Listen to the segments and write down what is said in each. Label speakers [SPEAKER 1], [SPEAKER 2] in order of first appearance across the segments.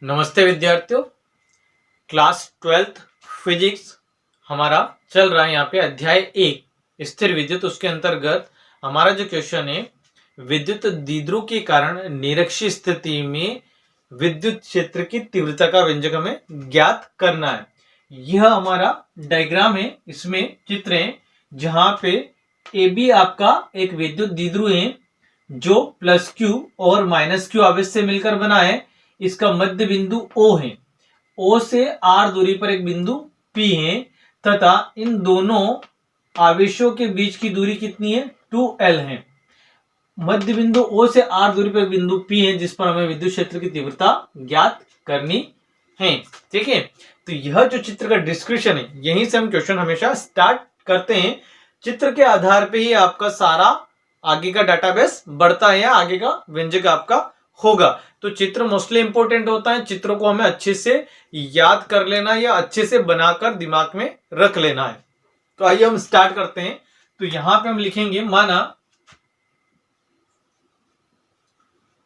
[SPEAKER 1] नमस्ते विद्यार्थियों। Class 12th physics हमारा चल रहा है। यहाँ पे अध्याय 1 स्थिर विद्युत, उसके अंतर्गत हमारा जो क्वेश्चन है, विद्युत द्विध्रुव के कारण निरक्षीय स्थिति में विद्युत क्षेत्र की तीव्रता का व्यंजक हमें ज्ञात करना है। यह हमारा डायग्राम है, इसमें चित्र है जहां पे ए बी आपका एक विद्युत द्विध्रुव है जो प्लस क्यू और माइनस क्यू आवेश से मिलकर बना है। इसका मध्य बिंदु O है। O से R दूरी पर एक बिंदु P है तथा इन दोनों आवेशों के बीच की दूरी कितनी है? 2L है। मध्य बिंदु O से R दूरी पर बिंदु P है जिस पर हमें विद्युत क्षेत्र की तीव्रता ज्ञात करनी है। ठीक है, तो यह जो चित्र का डिस्क्रिप्शन है, यहीं से हम क्वेश्चन हमेशा स्टार्ट करते हैं। चित्र के आधार पे ही आपका सारा आगे का डाटाबेस बढ़ता है या आगे का व्यंजक आपका होगा। तो चित्र मोस्टली इंपॉर्टेंट होता है, चित्रों को हमें अच्छे से याद कर लेना या अच्छे से बनाकर दिमाग में रख लेना है। तो आइए हम स्टार्ट करते हैं। तो यहां पे हम लिखेंगे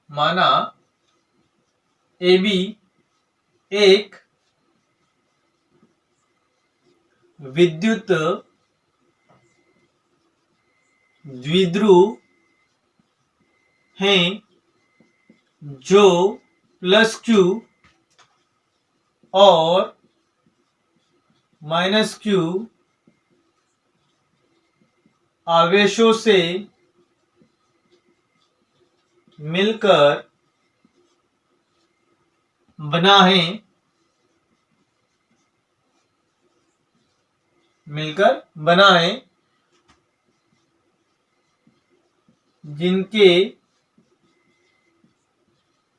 [SPEAKER 1] माना ए बी एक विद्युत द्विध्रुव है जो प्लस क्यू और माइनस क्यू आवेशों से मिलकर बना है, जिनके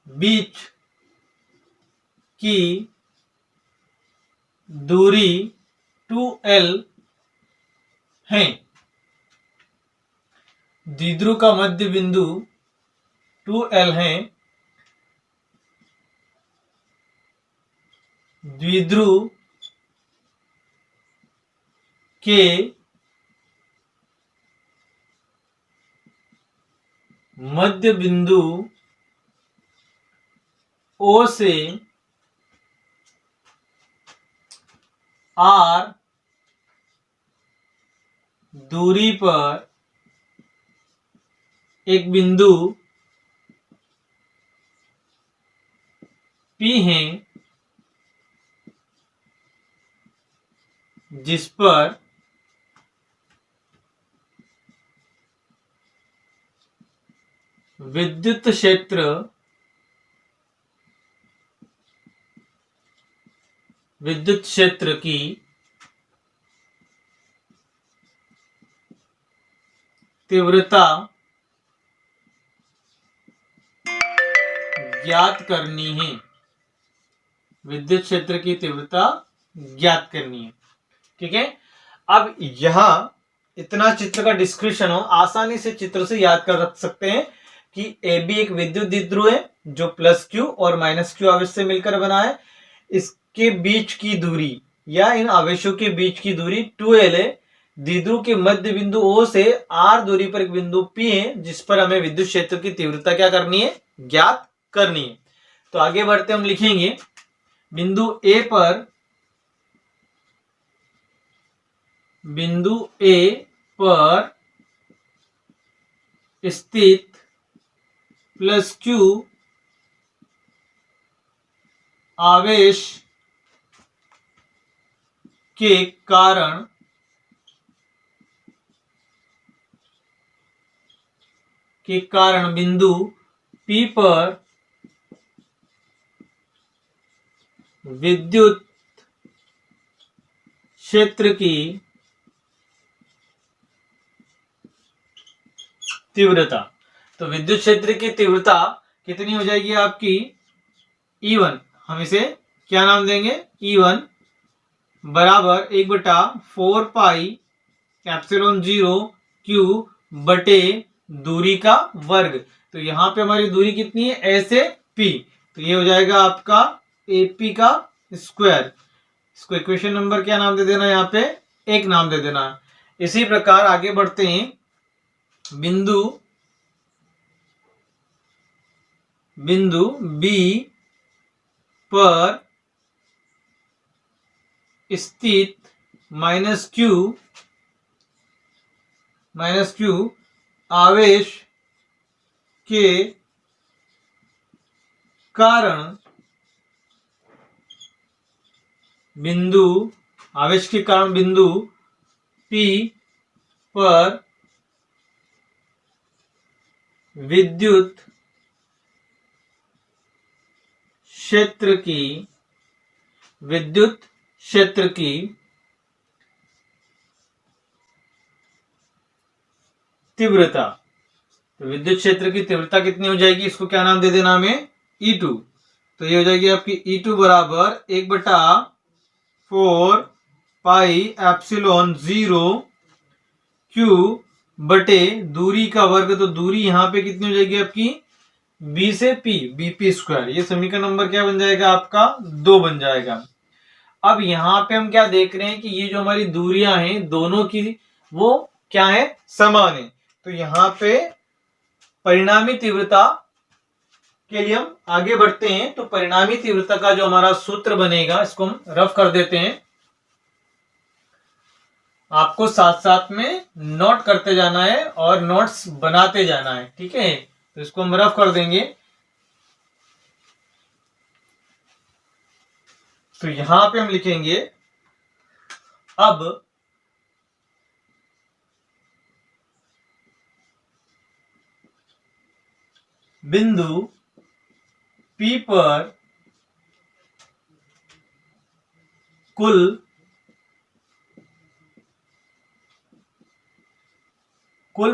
[SPEAKER 1] बीच की दूरी 2L है। द्विध्रुव का मध्य बिंदु 2L है। द्विध्रुव के मध्य बिंदु O से R दूरी पर एक बिंदु P है जिस पर विद्युत क्षेत्र की तीव्रता ज्ञात करनी है। विद्युत क्षेत्र की तीव्रता ज्ञात करनी है। ठीक है, अब यहां इतना चित्र का डिस्क्रिप्शन हो, आसानी से चित्र से याद कर रख सकते हैं कि ए बी एक विद्युत द्विध्रुव है जो प्लस क्यू और माइनस क्यू आवेश से मिलकर बना है। इसके बीच की दूरी या इन आवेशों के बीच की दूरी 2L है। द्विध्रुव के मध्य बिंदु O से R दूरी पर एक बिंदु P है जिस पर हमें विद्युत क्षेत्र की तीव्रता क्या करनी है? ज्ञात करनी है। तो आगे बढ़ते हम लिखेंगे बिंदु A पर स्थित प्लस क्यू आवेश के कारण बिंदु P पर विद्युत क्षेत्र की तीव्रता। तो विद्युत क्षेत्र की तीव्रता कितनी हो जाएगी आपकी? E1। हम इसे क्या नाम देंगे? E1 बराबर 1/4 पाई एप्सिलॉन 0 Q बटे दूरी का वर्ग। तो यहां पे हमारी दूरी कितनी है? A से P, तो ये हो जाएगा आपका AP का स्क्वायर। इसको इक्वेशन नंबर क्या नाम दे देना? यहाँ पे 1 नाम दे देना। इसी प्रकार आगे बढ़ते हैं। बिंदु बी पर स्थित माइनस क्यू आवेश के कारण बिंदु P पर विद्युत क्षेत्र की तीव्रता। तो विद्युत क्षेत्र की तीव्रता कितनी हो जाएगी, इसको क्या नाम दे देना हमें, E2। तो ये हो जाएगी आपकी E2 बराबर 1/4 पाई एप्सिलॉन 0 Q बटे दूरी का वर्ग। तो दूरी यहाँ पे कितनी हो जाएगी आपकी, B से P, BP स्क्वायर। ये समीकरण नंबर क्या बन जाएगा आपका, 2 बन जाएगा। अब यहाँ पे हम क्या देख रहे हैं कि ये जो हमारी दूरियां हैं दोनों की वो क्या है, समान है। तो यहाँ पे परिणामी तीव्रता के लिए हम आगे बढ़ते हैं। तो परिणामी तीव्रता का जो हमारा सूत्र बनेगा, इसको हम रफ कर देते हैं। आपको साथ साथ में नोट करते जाना है और नोट्स बनाते जाना है, ठीक है। तो इसको हम रफ कर देंगे। तो यहां पे हम लिखेंगे, अब बिंदु P पर कुल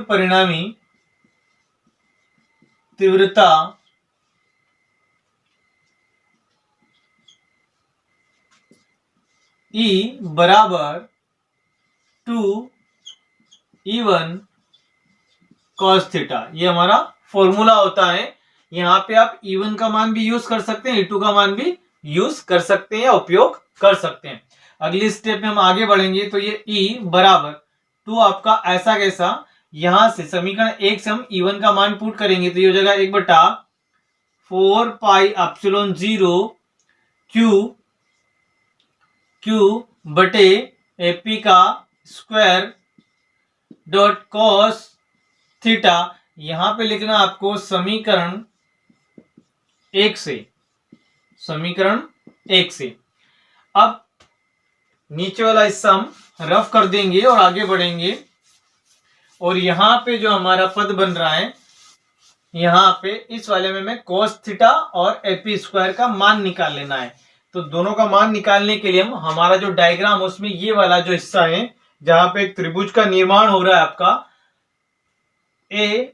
[SPEAKER 1] परिणामी तीव्रता E बराबर 2E1 cos थीटा। ये हमारा फॉर्मूला होता है। यहाँ पे आप E1 का मान भी यूज कर सकते हैं, E2 का मान भी यूज कर सकते हैं या उपयोग कर सकते हैं। अगली स्टेप में हम आगे बढ़ेंगे। तो ये E बराबर 2 आपका ऐसा कैसा, यहां से समीकरण 1 से हम E1 का मान पुट करेंगे। तो ये हो जाएगा 1/4 पाई एप्सिलॉन 0 Q बटे AP का स्क्वायर डॉट कॉस थीटा। यहां पे लिखना आपको समीकरण 1 से। अब नीचे वाला हिस्सा हम रफ कर देंगे और आगे बढ़ेंगे। और यहां पे जो हमारा पद बन रहा है, यहां पे इस वाले में हमें cos थीटा और AP स्क्वायर का मान निकाल लेना है। तो दोनों का मान निकालने के लिए हम हमारा जो डायग्राम उसमें ये वाला जो हिस्सा है जहां पे एक त्रिभुज का निर्माण हो रहा है आपका AOP,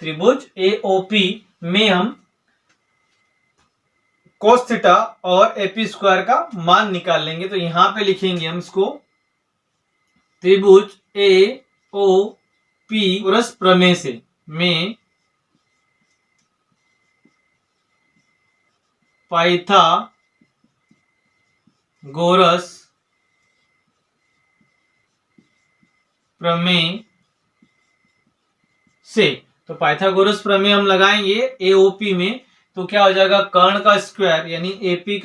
[SPEAKER 1] त्रिभुज AOP में हम cos थीटा और AP स्क्वायर का मान निकाल लेंगे। तो यहां पे लिखेंगे हम इसको, त्रिभुज AOP गोरस प्रमेय से में पाइथागोरस प्रमेय से। तो पाइथागोरस प्रमेय हम लगाएंगे AOP में। तो क्या हो जाएगा, कर्ण का स्क्वायर यानी AP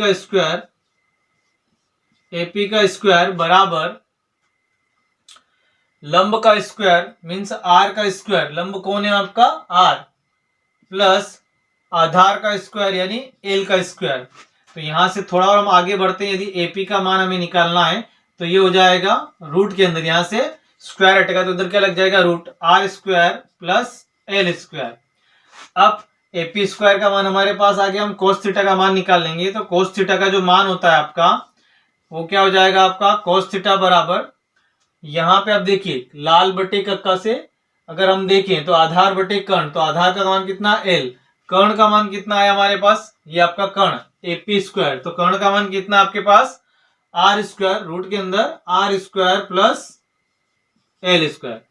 [SPEAKER 1] का स्क्वायर बराबर लंब का स्क्वायर मीन्स R का स्क्वायर, लंब कौन है आपका R, प्लस आधार का स्क्वायर यानी L का स्क्वायर। तो यहां से थोड़ा और हम आगे बढ़ते हैं। यदि AP का मान हमें निकालना है तो ये हो जाएगा रूट के अंदर, यहां से स्क्वायर हटेगा तो उधर क्या लग जाएगा, root R square plus L square. अब AP स्क्वायर का मान हमारे पास आ गया, हम cos थीटा का मान निकाल लेंगे। तो cos थीटा का जो मान होता है आपका वो क्या हो जाएगा आपका, cos थीटा बराबर, यहां पे आप देखिए लाल बटे कक्का से अगर हम देखें तो आधार बटे कर्ण, तो आधार का मान कितना L, कर्ण का मान कितना है हमारे पास, ये आपका कर्ण AP स्क्वायर। तो कर्ण का मान कितना आपके पास R स्क्वायर, रूट के अंदर R square plus L square.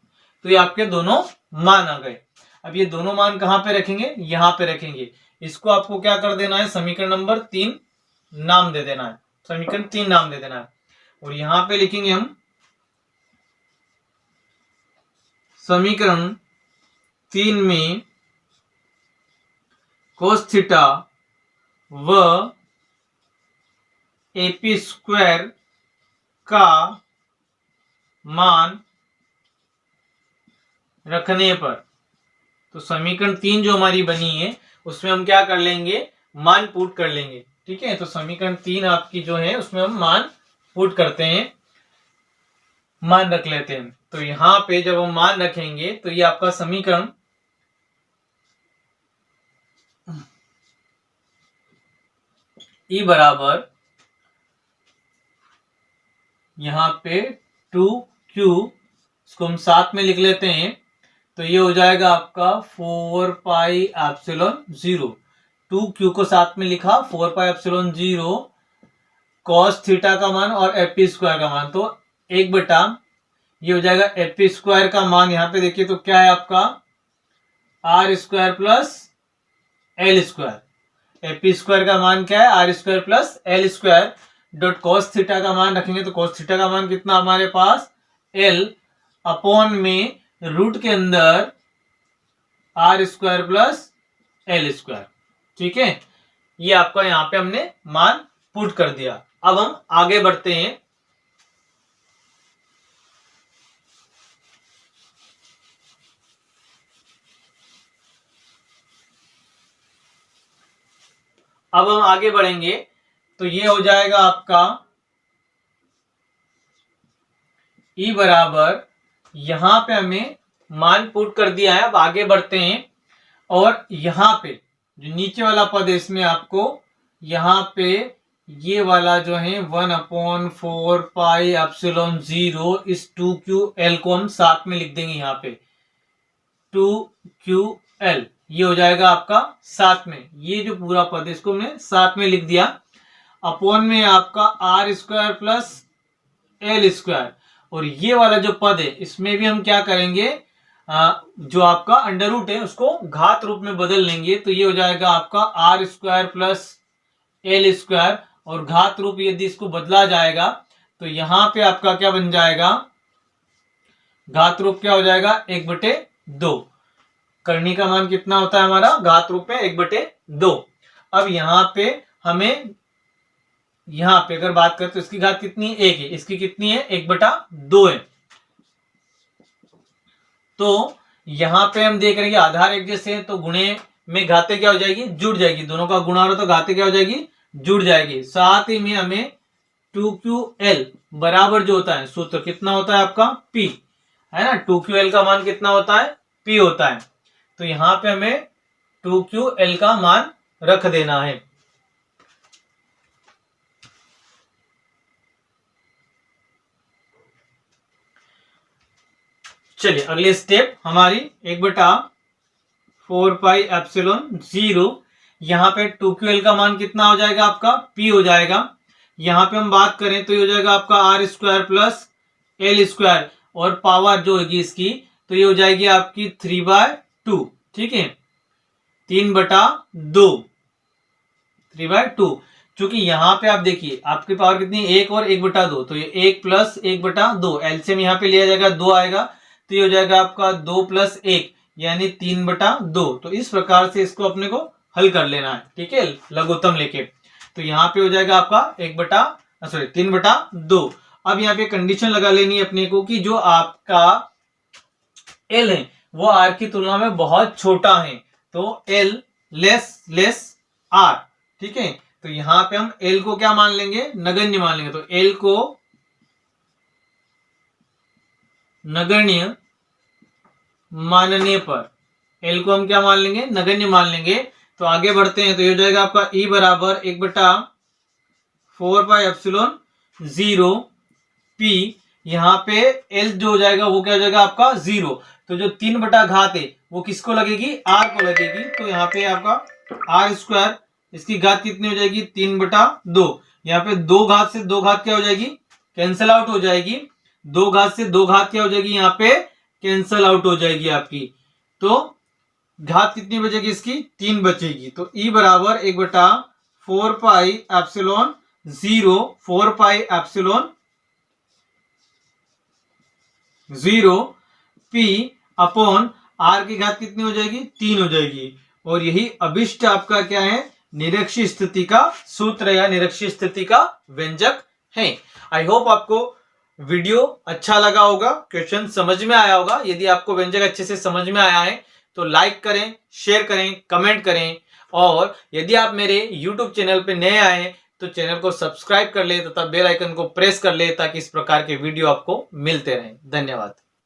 [SPEAKER 1] तो ये आपके दोनों मान आ गए। अब ये दोनों मान कहां पे रखेंगे, यहां पे रखेंगे। इसको आपको क्या कर देना है, समीकरण नंबर 3 नाम दे देना है, समीकरण 3 नाम दे देना है। और यहां पे लिखेंगे हम समीकरण 3 में cos थीटा व एपी स्क्वायर का मान रखने पर, तो समीकरण 3 जो हमारी बनी है उसमें हम क्या कर लेंगे, मान पुट कर लेंगे। ठीक है, तो समीकरण 3 आपकी जो है उसमें हम मान पुट करते हैं, मान रख लेते हैं। तो यहां पे जब हम मान रखेंगे तो ये आपका समीकरण ई बराबर यहां पे 2q, इसको हम साथ में लिख लेते हैं, तो ये हो जाएगा आपका 4 पाई एप्सिलॉन 0। 2q को साथ में लिखा, 4 पाई एप्सिलॉन 0 कॉस थीटा का मान और एपी स्क्वायर का मान, तो 1 ये हो जाएगा एपी स्क्वायर का मान। यहां पे देखिए तो क्या है आपका R square plus L square. AP square का मान क्या है, R square plus L square dot cos theta का मान रखेंगे, तो कॉस थीटा का मान कितना हमारे पास, एल अपॉन में रूट के अंदर R square plus L square. ठीक है, ये आपका यहां पे हमने मान पुट कर दिया। अब हम आगे बढ़ते हैं। अब हम आगे बढ़ेंगे तो ये हो जाएगा आपका ई बराबर, यहां पे हमें मान पुट कर दिया है। अब आगे बढ़ते हैं और यहां पे जो नीचे वाला पद है इसमें आपको यहां पे ये वाला जो है 1/4 पाई एप्सिलॉन 0 इस 2ql को हम साथ में लिख देंगे। यहाँ पे 2ql ये हो जाएगा आपका साथ में, ये जो पूरा पद है इसको हमने साथ में लिख दिया। अपॉन में आपका R square plus L square, और ये वाला जो पद है इसमें भी हम क्या करेंगे, जो आपका अंडर रूट है उसको घात रूप में बदल लेंगे, तो ये हो जाएगा आपका R square plus L square, और घात रूप यदि इसको बदला जाएगा तो यहां पे आपका क्या बन जाएगा, घात रूप क्या हो जाएगा 1/2। करनी का मान कितना होता है हमारा, घात रूप में 1/2। अब यहां पे हमें, यहां पे अगर बात करें तो इसकी घात कितनी है, 1 है, इसकी कितनी है 1/2 है। तो यहां पे हम देख रहे हैं कि आधार एक जैसे हैं, तो गुणे में घाते क्या हो जाएगी, जुड़ जाएगी, दोनों का गुणा हो रहा तो घाते क्या हो जाएगी, जुड़ जाएगी। साथ ही में हमें 2ql बराबर जो होता है सूत्र कितना होता है आपका p, है ना, 2ql का मान कितना होता है, p होता है। तो यहां पे हमें 2ql का मान रख देना है। चलिए अगले स्टेप हमारी 1/4 पाई एप्सिलॉन 0, यहां पे 2ql का मान कितना हो जाएगा आपका p हो जाएगा। यहां पे हम बात करें तो ये हो जाएगा आपका R square plus L square, और पावर जो होगी इसकी तो ये हो जाएगी आपकी 3/2। ठीक है, 3/2, 3/2। चूंकि यहां पे आप देखिए आपकी पावर कितनी, 1 और 1/2, तो ये 1 प्लस 1/2, एलसीएम यहाँ पे लिया जाएगा 2 आएगा, तो ये हो जाएगा आपका 2 + 1 यानी 3/2। तो इस प्रकार से इसको अपने को हल कर लेना है। ठीक है, लघुत्तम लेके, तो यहाँ पे हो जाएगा आपका 3/2। अब यहाँ पे कंडीशन लगा लेनी है अपने को कि जो आपका एल है वो आर की तुलना में बहुत छोटा है, तो एल लेस आर। ठीक है, तो यहां पे हम एल को क्या मान लेंगे, नगण्य मान लेंगे, तो एल को नगण्य मानने पर एल को हम क्या मान लेंगे, नगण्य मान लेंगे। तो आगे बढ़ते हैं, तो ये हो जाएगा आपका ई बराबर 1/4 पाई एप्सिलॉन 0 p, यहाँ पे एल जो हो जाएगा वो क्या हो जाएगा आपका 0, तो जो 3/घात है वो किसको लगेगी, आर को लगेगी। तो यहाँ पे आपका आर स्क्वायर, इसकी घात कितनी हो जाएगी 3/2, यहाँ पे 2 घात से 2 घात क्या हो जाएगी, कैंसल आउट हो जाएगी, 2 घात से 2 घात क्या हो जाएगी, यहाँ पे कैंसल आउट हो जाएगी आपकी, तो घात कितनी बचेगी इसकी 3 बचेगी। तो ई बराबर 1/4 pi epsilon 0, 4 pi epsilon 0 p upon R की घात कितनी हो जाएगी 3 हो जाएगी, और यही अभिष्ट आपका क्या है, निरक्षीय स्थिति का सूत्र या निरक्षीय स्थिति का व्यंजक है। आई होप आपको वीडियो अच्छा लगा होगा, क्वेश्चन समझ में आया होगा। यदि आपको व्यंजक अच्छे से समझ में आया है तो लाइक करें, शेयर करें, कमेंट करें, और यदि आप मेरे YouTube चैनल पे नए आए हैं तो चैनल को सब्सक्राइब कर ले तथा बेल आइकन को प्रेस कर ले ताकि इस प्रकार के वीडियो आपको मिलते रहें। धन्यवाद।